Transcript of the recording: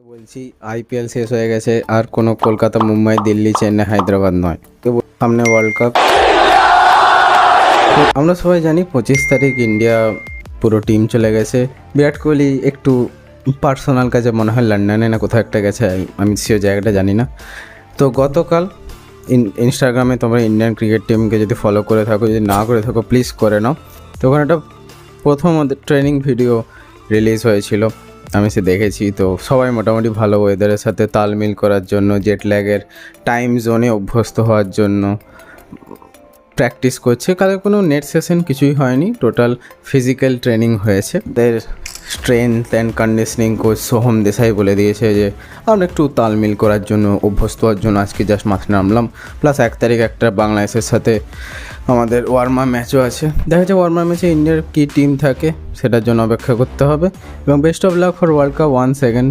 বলছি আইপিএল শেষ হয়ে গেছে, আর কোনো কলকাতা, মুম্বাই, দিল্লি, চেন্নাই, হায়দ্রাবাদ নয়। তো সামনে ওয়ার্ল্ড কাপ। তো আমরা সবাই জানি 25 তারিখ ইন্ডিয়া পুরো টিম চলে গেছে। বিরাট কোহলি একটু পার্সোনাল কাজে মনে হয় লন্ডনে না কোথাও একটা গেছে, আমি সে জায়গাটা জানি না। তো গতকাল ইনস্টাগ্রামে তোমরা ইন্ডিয়ান ক্রিকেট টিমকে যদি ফলো করে থাকো, যদি না করে থাকো প্লিজ করে নাও। তো ওখানে একটা প্রথম ওদের ট্রেনিং ভিডিও রিলিজ হয়েছিল, আমি সে দেখেছি। তো সবাই মোটামুটি ভালো ওয়েদারের সাথে তাল মিল করার জন্য, জেট ল্যাগের টাইম জোনে অভ্যস্ত হওয়ার জন্য প্র্যাকটিস করছে। কারণ কোনো নেট সেশন কিছুই হয়নি, টোটাল ফিজিক্যাল ট্রেনিং হয়েছে। দের strength and conditioning coach Soham Desai বলে দিয়েছে যে আমরা একটু তালমিল করার জন্য, অভ্যস্ত হওয়ার জন্য আজকে জাস্ট মাঠে নামলাম। প্লাস 1 তারিখ একটা বাংলাদেশের সাথে আমাদের ওয়ার্ম আপ ম্যাচও আছে। দেখা যাচ্ছে ওয়ার্ম আপ ম্যাচে ইন্ডিয়ার কী টিম থাকে সেটার জন্য অপেক্ষা করতে হবে। এবং best of luck for world cup once again.